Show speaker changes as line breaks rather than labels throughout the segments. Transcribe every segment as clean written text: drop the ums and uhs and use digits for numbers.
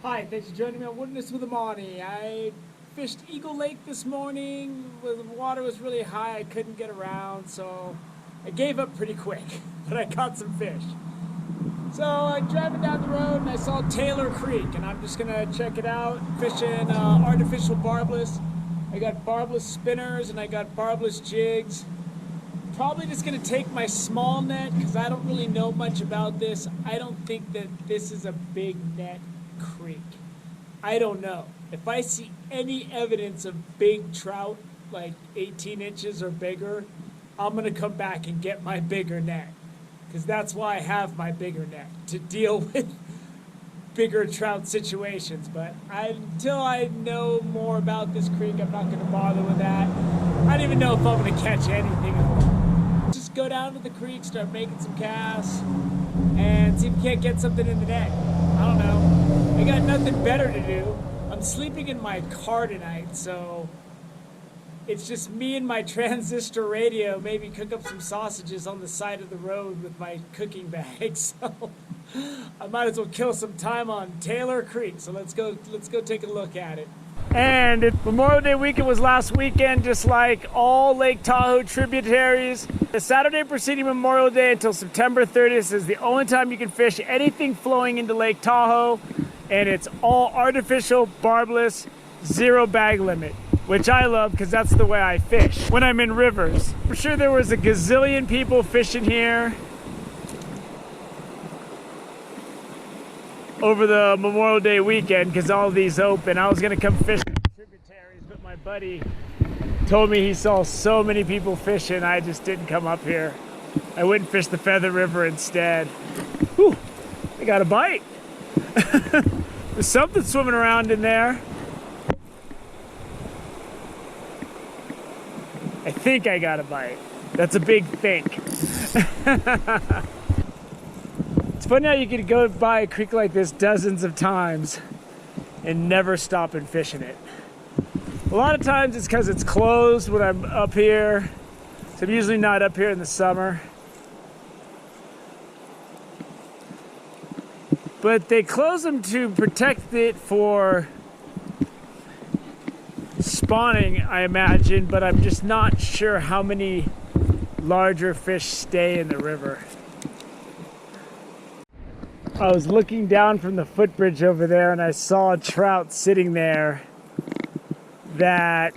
Hi, thanks for joining me on Wilderness with Amani. I fished Eagle Lake this morning. The water was really high, I couldn't get around, so I gave up pretty quick, but I caught some fish. So I'm driving down the road and I saw Taylor Creek, and I'm just gonna check it out, fishing artificial barbless. I got barbless spinners and I got barbless jigs. Probably just gonna take my small net because I don't really know much about this. I don't think that this is a big net creek. I don't know. If I see any evidence of big trout, like 18 inches or bigger, I'm gonna come back and get my bigger net. Because that's why I have my bigger net, to deal with bigger trout situations. But until I know more about this creek, I'm not gonna bother with that. I don't even know if I'm gonna catch anything at all. Just go down to the creek, start making some casts, and see if we can't get something in the net. I don't know. I got nothing better to do. I'm sleeping in my car tonight, so it's just me and my transistor radio. Maybe cook up some sausages on the side of the road with my cooking bag. So I might as well kill some time on Taylor Creek. So let's go take a look at it. And Memorial Day weekend was last weekend, just like all Lake Tahoe tributaries. The Saturday preceding Memorial Day until September 30th is the only time you can fish anything flowing into Lake Tahoe, and it's all artificial, barbless, zero bag limit, which I love because that's the way I fish when I'm in rivers. I'm sure there was a gazillion people fishing here over the Memorial Day weekend because all of these open. I was gonna come fish in the tributaries, but my buddy told me he saw so many people fishing, I just didn't come up here. I went and fished the Feather River instead. Whew, I got a bite. There's something swimming around in there. I think I got a bite. That's a big think. It's funny how you can go by a creek like this dozens of times and never stop and fish in it. A lot of times it's because it's closed when I'm up here. So I'm usually not up here in the summer. But they close them to protect it for spawning, I imagine, but I'm just not sure how many larger fish stay in the river. I was looking down from the footbridge over there and I saw a trout sitting there that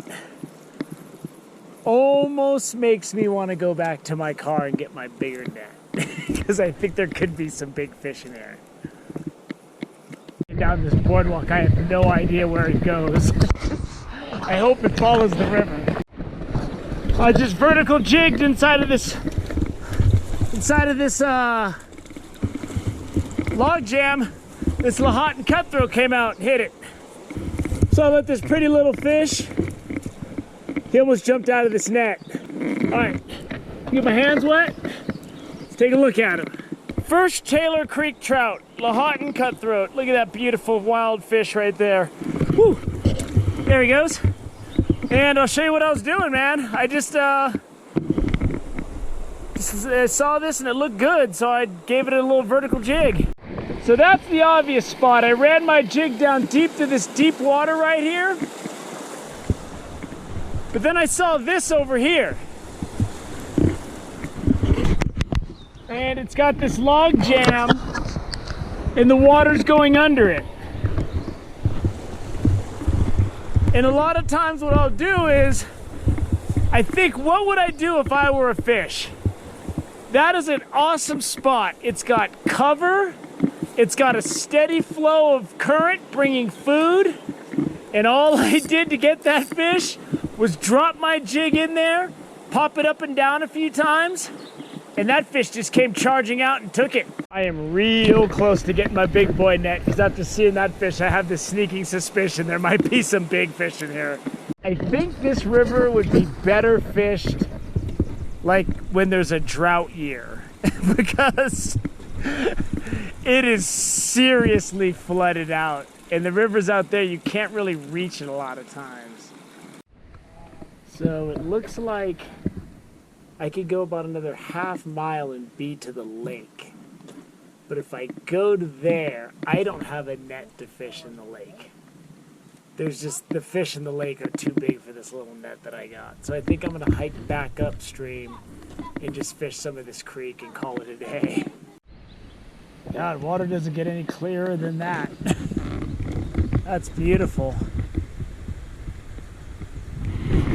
almost makes me want to go back to my car and get my bigger net because I think there could be some big fish in there. Down this boardwalk, I have no idea where it goes. I hope it follows the river. I just vertical jigged inside of this log jam. This Lahontan Cutthroat came out and hit it. So I let this pretty little fish, he almost jumped out of this net. All right, get my hands wet. Let's take a look at him. First Taylor Creek trout, Lahontan Cutthroat. Look at that beautiful wild fish right there. Woo! There he goes. And I'll show you what I was doing, man. I just saw this and it looked good, so I gave it a little vertical jig. So that's the obvious spot. I ran my jig down deep to this deep water right here. But then I saw this over here. And it's got this log jam and the water's going under it. And a lot of times what I'll do is, I think, what would I do if I were a fish? That is an awesome spot. It's got cover, it's got a steady flow of current bringing food, and all I did to get that fish was drop my jig in there, pop it up and down a few times, and that fish just came charging out and took it. I am real close to getting my big boy net because after seeing that fish, I have this sneaking suspicion there might be some big fish in here. I think this river would be better fished like when there's a drought year because it is seriously flooded out. And the rivers out there, you can't really reach it a lot of times. So it looks like I could go about another half mile and be to the lake. But if I go to there, I don't have a net to fish in the lake. There's just, the fish in the lake are too big for this little net that I got. So I think I'm gonna hike back upstream and just fish some of this creek and call it a day. God, water doesn't get any clearer than that. That's beautiful.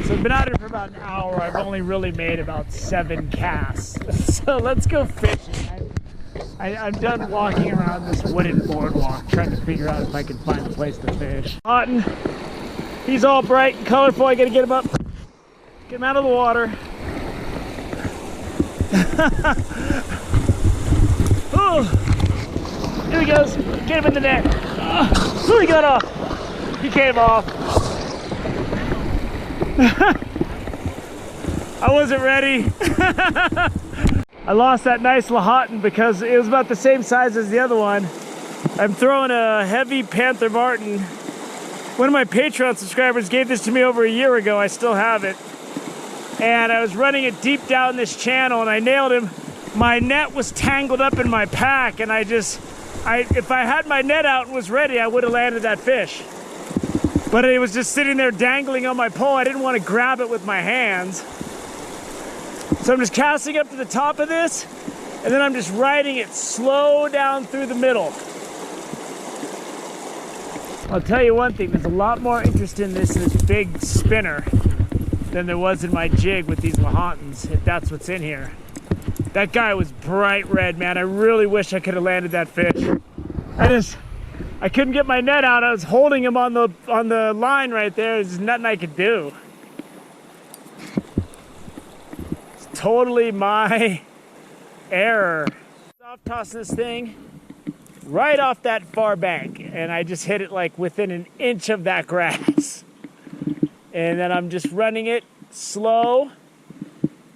So I've been out here for about an hour. I've only really made about 7 casts. So let's go fishing. I'm done walking around this wooden boardwalk trying to figure out if I can find a place to fish. Lahontan, he's all bright and colorful. I gotta get him up, get him out of the water. Oh, here he goes. Get him in the net. Oh, he got off. He came off. I wasn't ready. I lost that nice Lahontan because it was about the same size as the other one. I'm throwing a heavy Panther Martin. One of my Patreon subscribers gave this to me over a year ago. I still have it. And I was running it deep down this channel and I nailed him. My net was tangled up in my pack and if I had my net out and was ready, I would have landed that fish. But it was just sitting there dangling on my pole. I didn't want to grab it with my hands. So I'm just casting up to the top of this, and then I'm just riding it slow down through the middle. I'll tell you one thing, there's a lot more interest in this big spinner than there was in my jig with these Lahontans, if that's what's in here. That guy was bright red, man. I really wish I could have landed that fish. I couldn't get my net out. I was holding him on the line right there. There's nothing I could do. It's totally my error. Soft toss this thing right off that far bank, and I just hit it like within an inch of that grass. And then I'm just running it slow.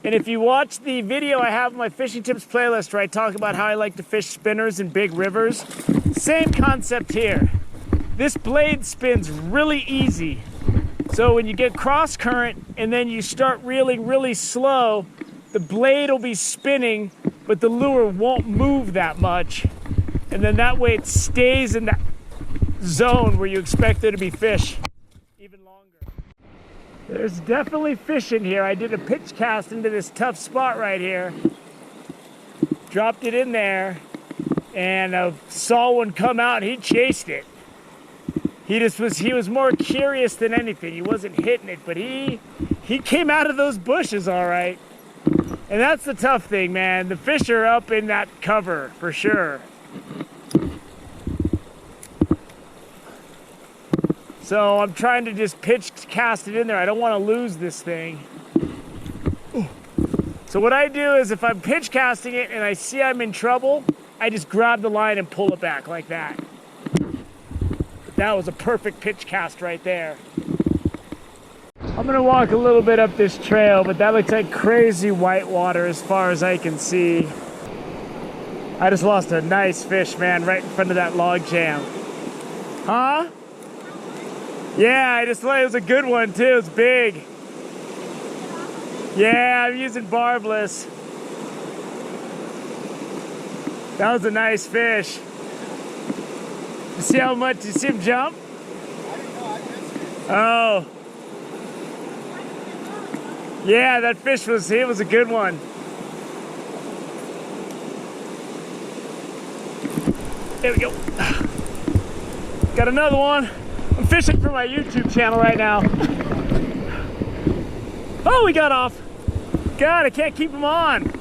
And if you watch the video I have on my fishing tips playlist where I talk about how I like to fish spinners in big rivers, same concept here. This blade spins really easy. So when you get cross current and then you start reeling really slow, the blade will be spinning, but the lure won't move that much. And then that way it stays in that zone where you expect there to be fish even longer. There's definitely fish in here. I did a pitch cast into this tough spot right here. Dropped it in there. And I saw one come out and he chased it. He was more curious than anything. He wasn't hitting it, but he came out of those bushes all right. And that's the tough thing, man. The fish are up in that cover for sure. So I'm trying to just pitch cast it in there. I don't want to lose this thing. So what I do is if I'm pitch casting it and I see I'm in trouble, I just grab the line and pull it back like that. That was a perfect pitch cast right there. I'm gonna walk a little bit up this trail, but that looks like crazy white water as far as I can see. I just lost a nice fish, man, right in front of that log jam. Huh? Yeah, it was a good one too, it's big. Yeah, I'm using barbless. That was a nice fish. You see how much, you see him jump? Oh. Yeah, that fish was a good one. There we go. Got another one. I'm fishing for my YouTube channel right now. Oh, he got off. God, I can't keep him on.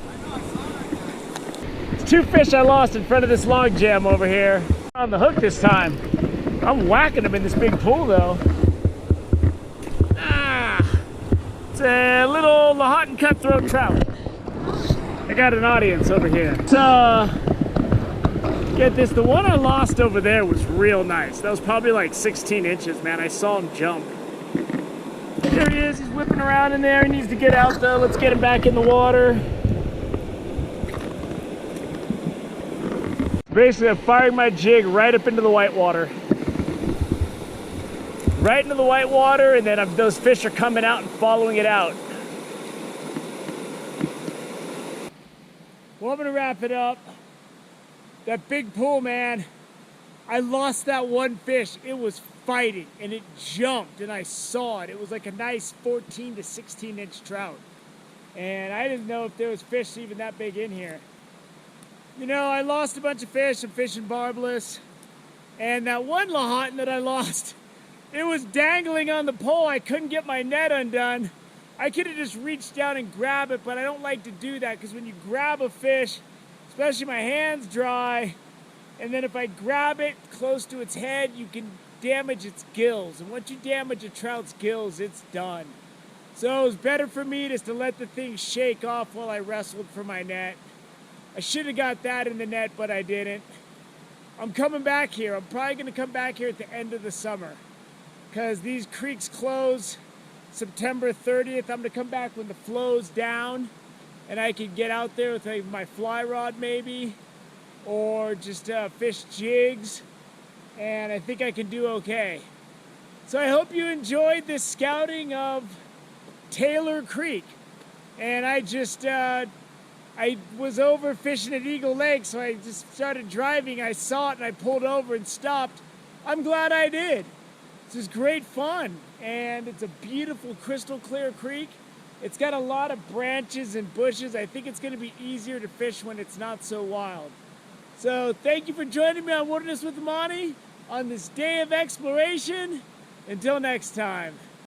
It's 2 fish I lost in front of this log jam over here. On the hook this time. I'm whacking them in this big pool though. It's a little Lahontan cutthroat trout. I got an audience over here. So, get this, the one I lost over there was real nice. That was probably like 16 inches, man. I saw him jump. There he is, he's whipping around in there. He needs to get out though. Let's get him back in the water. Basically, I'm firing my jig right up into the white water. Right into the white water, and then those fish are coming out and following it out. Well, I'm gonna wrap it up. That big pool, man. I lost that one fish. It was fighting and it jumped and I saw it. It was like a nice 14 to 16 inch trout. And I didn't know if there was fish even that big in here. You know, I lost a bunch of fish. I'm fishing barbless. And that one Lahontan that I lost, it was dangling on the pole. I couldn't get my net undone. I could have just reached down and grabbed it, but I don't like to do that because when you grab a fish, especially my hand's dry, and then if I grab it close to its head, you can damage its gills. And once you damage a trout's gills, it's done. So it was better for me just to let the thing shake off while I wrestled for my net. I should have got that in the net, but I didn't. I'm coming back here. I'm probably going to come back here at the end of the summer because these creeks close September 30th. I'm going to come back when the flow's down and I can get out there with my fly rod maybe or just fish jigs, and I think I can do okay. So I hope you enjoyed this scouting of Taylor Creek. And I was over fishing at Eagle Lake, so I just started driving. I saw it and I pulled over and stopped. I'm glad I did. This is great fun, and it's a beautiful crystal clear creek. It's got a lot of branches and bushes. I think it's going to be easier to fish when it's not so wild. So thank you for joining me on Wilderness with Monty on this day of exploration. Until next time.